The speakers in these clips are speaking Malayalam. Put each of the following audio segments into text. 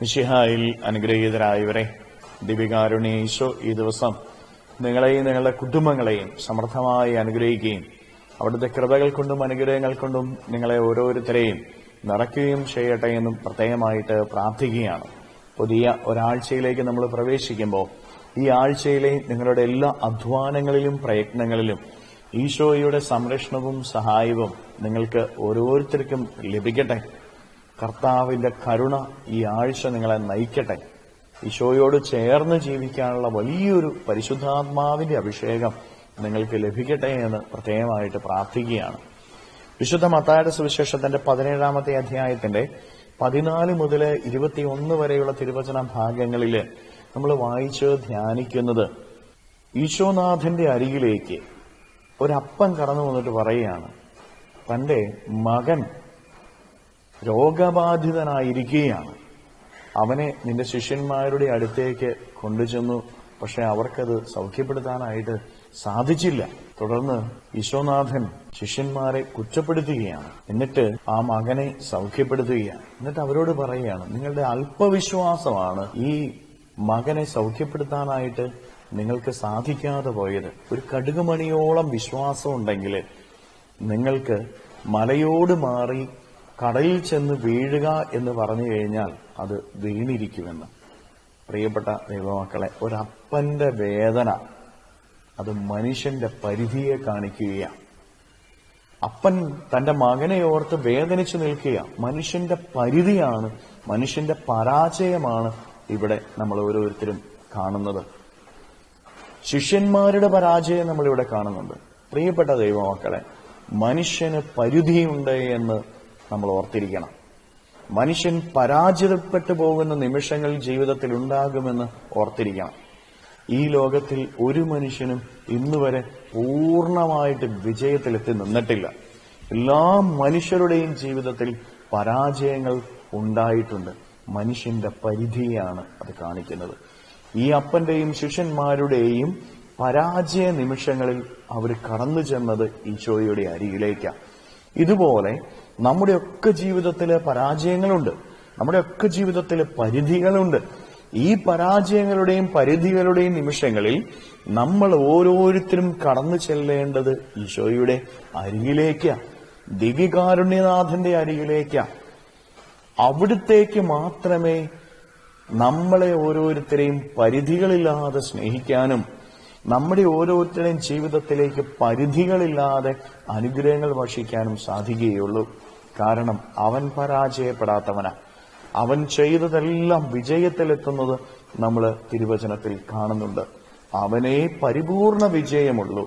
മിശിഹായിൽ അനുഗ്രഹീതരായവരെ, ദിവ്യകാരുണ്യ ഈശോ ഈ ദിവസം നിങ്ങളെയും നിങ്ങളുടെ കുടുംബങ്ങളെയും സമൃദ്ധമായി അനുഗ്രഹിക്കുകയും അവിടുത്തെ കൃപകൾ കൊണ്ടും അനുഗ്രഹങ്ങൾ കൊണ്ടും നിങ്ങളെ ഓരോരുത്തരെയും നിറയ്ക്കുകയും ചെയ്യട്ടെ എന്നും പ്രത്യേകമായിട്ട് പ്രാർത്ഥിക്കുകയാണ്. പുതിയ ഒരാഴ്ചയിലേക്ക് നമ്മൾ പ്രവേശിക്കുമ്പോൾ ഈ ആഴ്ചയിലെ നിങ്ങളുടെ എല്ലാ അധ്വാനങ്ങളിലും പ്രയത്നങ്ങളിലും ഈശോയുടെ സംരക്ഷണവും സഹായവും നിങ്ങൾക്ക് ഓരോരുത്തർക്കും ലഭിക്കട്ടെ. കർത്താവിന്റെ കരുണ ഈ ആഴ്ച നിങ്ങളെ നയിക്കട്ടെ. ഈശോയോട് ചേർന്ന് ജീവിക്കാനുള്ള വലിയൊരു പരിശുദ്ധാത്മാവിന്റെ അഭിഷേകം നിങ്ങൾക്ക് ലഭിക്കട്ടെ എന്ന് പ്രത്യേകമായിട്ട് പ്രാർത്ഥിക്കുകയാണ്. വിശുദ്ധ മത്തായിയുടെ സുവിശേഷത്തിന്റെ 17-ാമത്തെ അധ്യായത്തിന്റെ 14 മുതൽ 21 വരെയുള്ള തിരുവചന ഭാഗങ്ങളിൽ നമ്മൾ വായിച്ച് ധ്യാനിക്കുന്നത്, ഈശോനാഥന്റെ അരികിലേക്ക് ഒരപ്പൻ കടന്നു വന്നിട്ട് പറയുകയാണ്, തന്റെ മകൻ രോഗബാധിതനായിരിക്കുകയാണ്, അവനെ നിന്റെ ശിഷ്യന്മാരുടെ അടുത്തേക്ക് കൊണ്ടുചെന്നു, പക്ഷെ അവർക്കത് സൗഖ്യപ്പെടുത്താനായിട്ട് സാധിച്ചില്ല. തുടർന്ന് ഈശോനാഥൻ ശിഷ്യന്മാരെ കുറ്റപ്പെടുത്തുകയാണ്. എന്നിട്ട് ആ മകനെ സൗഖ്യപ്പെടുത്തുകയാണ്. എന്നിട്ട് അവരോട് പറയുകയാണ്, നിങ്ങളുടെ അല്പവിശ്വാസമാണ് ഈ മകനെ സൗഖ്യപ്പെടുത്താനായിട്ട് നിങ്ങൾക്ക് സാധിക്കാതെ പോയത്. ഒരു കടുകുമണിയോളം വിശ്വാസം ഉണ്ടെങ്കിൽ നിങ്ങൾക്ക് മലയോട് മാറി കടലിൽ ചെന്ന് വീഴുക എന്ന് പറഞ്ഞു കഴിഞ്ഞാൽ അത് വീണിരിക്കുമെന്ന്. പ്രിയപ്പെട്ട ദൈവമക്കളെ, ഒരപ്പന്റെ വേദന അത് മനുഷ്യന്റെ പരിധിയെ കാണിക്കുകയാണ്. അപ്പൻ തന്റെ മകനെ ഓർത്ത് വേദനിച്ചു നിൽക്കുക. മനുഷ്യന്റെ പരിധിയാണ്, മനുഷ്യന്റെ പരാജയമാണ് ഇവിടെ നമ്മൾ ഓരോരുത്തരും കാണുന്നത്. ശിഷ്യന്മാരുടെ പരാജയം നമ്മളിവിടെ കാണുന്നുണ്ട്. പ്രിയപ്പെട്ട ദൈവമക്കളെ, മനുഷ്യന് പരിധിയുണ്ട് എന്ന് നമ്മൾ ഓർത്തിരിക്കണം. മനുഷ്യൻ പരാജയപ്പെട്ടു പോകുന്ന നിമിഷങ്ങൾ ജീവിതത്തിൽ ഉണ്ടാകുമെന്ന് ഓർത്തിരിക്കണം. ഈ ലോകത്തിൽ ഒരു മനുഷ്യനും ഇന്നുവരെ പൂർണ്ണമായിട്ട് വിജയത്തിലെത്തി നിന്നിട്ടില്ല. എല്ലാ മനുഷ്യരുടെയും ജീവിതത്തിൽ പരാജയങ്ങൾ ഉണ്ടായിട്ടുണ്ട്. മനുഷ്യന്റെ പരിധിയാണ് അത് കാണിക്കുന്നത്. ഈ അപ്പന്റെയും ശിഷ്യന്മാരുടെയും പരാജയ നിമിഷങ്ങളിൽ അവർ കടന്നു ചെന്നത് ഈശോയുടെ അരികിലേക്കാണ്. ഇതുപോലെ നമ്മുടെയൊക്കെ ജീവിതത്തില് പരാജയങ്ങളുണ്ട്, നമ്മുടെയൊക്കെ ജീവിതത്തില് പരിധികളുണ്ട്. ഈ പരാജയങ്ങളുടെയും പരിധികളുടെയും നിമിഷങ്ങളിൽ നമ്മൾ ഓരോരുത്തരും കടന്നു ചെല്ലേണ്ടത് ഈശോയുടെ അരികിലേക്കാണ്, ദിവ്യകാരുണ്യനാഥന്റെ അരികിലേക്കാണ്. അവിടുത്തേക്ക് മാത്രമേ നമ്മളെ ഓരോരുത്തരെയും പരിധികളില്ലാതെ സ്നേഹിക്കാനും നമ്മുടെ ഓരോരുത്തരുടെയും ജീവിതത്തിലേക്ക് പരിധികളില്ലാതെ അനുഗ്രഹങ്ങൾ വർഷിക്കാനും സാധിക്കുകയുള്ളൂ. കാരണം അവൻ പരാജയപ്പെടാത്തവനാ. അവൻ ചെയ്തതെല്ലാം വിജയത്തിലെത്തുന്നത് നമ്മൾ തിരുവചനത്തിൽ കാണുന്നുണ്ട്. അവനെ പരിപൂർണ വിജയമുള്ളൂ,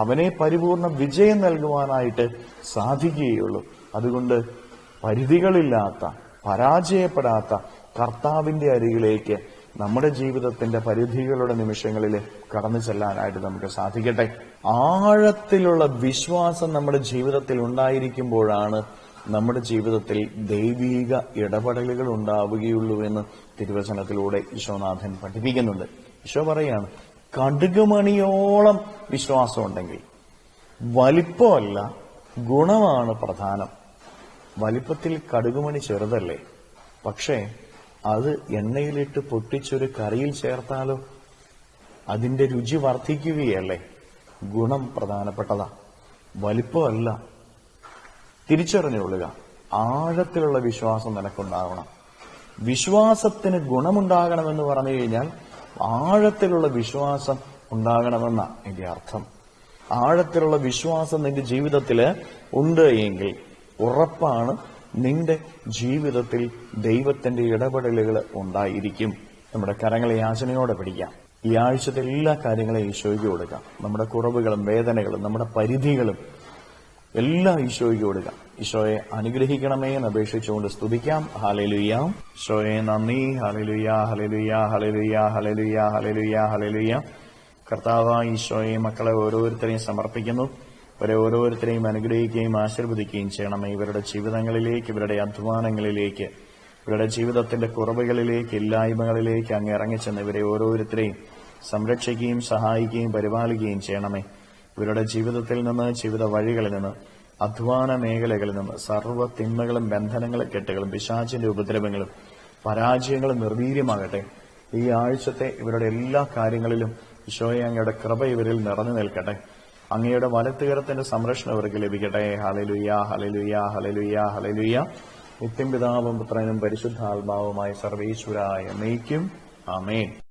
അവനെ പരിപൂർണ വിജയം നൽകുവാനായിട്ട് സാധിക്കുകയുള്ളൂ. അതുകൊണ്ട് പരിധികളില്ലാത്ത, പരാജയപ്പെടാത്ത കർത്താവിന്റെ അരികിലേക്ക് നമ്മുടെ ജീവിതത്തിന്റെ പരിധികളുടെ നിമിഷങ്ങളിൽ കടന്നു ചെല്ലാനായിട്ട് നമുക്ക് സാധിക്കട്ടെ. ആഴത്തിലുള്ള വിശ്വാസം നമ്മുടെ ജീവിതത്തിൽ ഉണ്ടായിരിക്കുമ്പോഴാണ് നമ്മുടെ ജീവിതത്തിൽ ദൈവീക ഇടപെടലുകൾ ഉണ്ടാവുകയുള്ളൂ എന്ന് തിരുവചനത്തിലൂടെ ഈശോനാഥൻ പഠിപ്പിക്കുന്നുണ്ട്. ഈശോ പറയാണ്, കടുകുമണിയോളം വിശ്വാസം ഉണ്ടെങ്കിൽ, വലിപ്പമല്ല ഗുണമാണ് പ്രധാനം. വലിപ്പത്തിൽ കടുകുമണി ചെറുതല്ലേ, പക്ഷേ അത് എണ്ണയിലിട്ട് പൊട്ടിച്ചൊരു കറിയിൽ ചേർത്താലോ അതിന്റെ രുചി വർദ്ധിക്കുകയല്ലേ. ഗുണം പ്രധാനപ്പെട്ടതാ, വലിപ്പമല്ല. തിരിച്ചറിഞ്ഞുകൊള്ളുക, ആഴത്തിലുള്ള വിശ്വാസം നിനക്കുണ്ടാവണം. വിശ്വാസത്തിന് ഗുണമുണ്ടാകണമെന്ന് പറഞ്ഞു കഴിഞ്ഞാൽ ആഴത്തിലുള്ള വിശ്വാസം ഉണ്ടാകണമെന്ന എന്റെ അർത്ഥം. ആഴത്തിലുള്ള വിശ്വാസം നിന്റെ ജീവിതത്തിൽ ഉണ്ട് എങ്കിൽ ഉറപ്പാണ് നിന്റെ ജീവിതത്തിൽ ദൈവത്തിന്റെ ഇടപെടലുകൾ ഉണ്ടായിരിക്കും. നമ്മുടെ കരങ്ങളെ യാചനയോടെ പിടിക്കാം. ഈ ആഴ്ചത്തെ എല്ലാ കാര്യങ്ങളെയും ഈശോയ്ക്ക് കൊടുക്കാം. നമ്മുടെ കുറവുകളും വേദനകളും നമ്മുടെ പരിധികളും എല്ലാം ഈശോയ്ക്ക് കൊടുക്കാം. ഈശോയെ അനുഗ്രഹിക്കണമേ എന്ന് അപേക്ഷിച്ചുകൊണ്ട് സ്തുതിക്കാം. ഹല്ലേലൂയ. ഈശോയെ നന്ദി. Hallelujah, hallelujah, hallelujah, hallelujah, hallelujah, hallelujah. കർത്താവായ ഈശോയെ മക്കളെ ഓരോരുത്തരെയും സമർപ്പിക്കുന്നു. ഇവരെ ഓരോരുത്തരെയും അനുഗ്രഹിക്കുകയും ആശീർവദിക്കുകയും ചെയ്യണമേ. ഇവരുടെ ജീവിതങ്ങളിലേക്ക്, ഇവരുടെ അധ്വാനങ്ങളിലേക്ക്, ഇവരുടെ ജീവിതത്തിന്റെ കുറവുകളിലേക്ക്, ഇല്ലായ്മകളിലേക്ക് അങ്ങ് ഇറങ്ങിച്ചെന്ന് ഇവരെ ഓരോരുത്തരെയും സംരക്ഷിക്കുകയും സഹായിക്കുകയും പരിപാലിക്കുകയും ചെയ്യണമേ. ഇവരുടെ ജീവിതത്തിൽ നിന്ന്, ജീവിത വഴികളിൽ നിന്ന്, അധ്വാന മേഖലകളിൽ നിന്ന് സർവ്വ തിന്മകളും ബന്ധനങ്ങളും കെട്ടുകളും പിശാചിന്റെ ഉപദ്രവങ്ങളും പരാജയങ്ങൾ നിർവീര്യമാകട്ടെ. ഈ ആഴ്ചത്തെ ഇവരുടെ എല്ലാ കാര്യങ്ങളിലും ഈശോയെ അങ്ങയുടെ കൃപ ഇവരിൽ നിറഞ്ഞു നിൽക്കട്ടെ. അങ്ങയുടെ വലത്തുകരത്തിന്റെ സംരക്ഷണം ഇവർക്ക് ലഭിക്കട്ടെ. Hallelujah, hallelujah, hallelujah, hallelujah. നിത്യം പിതാവും പുത്രനും പരിശുദ്ധാത്മാവുമായ സർവേശ്വരായ എന്നേക്കും ആമേൻ.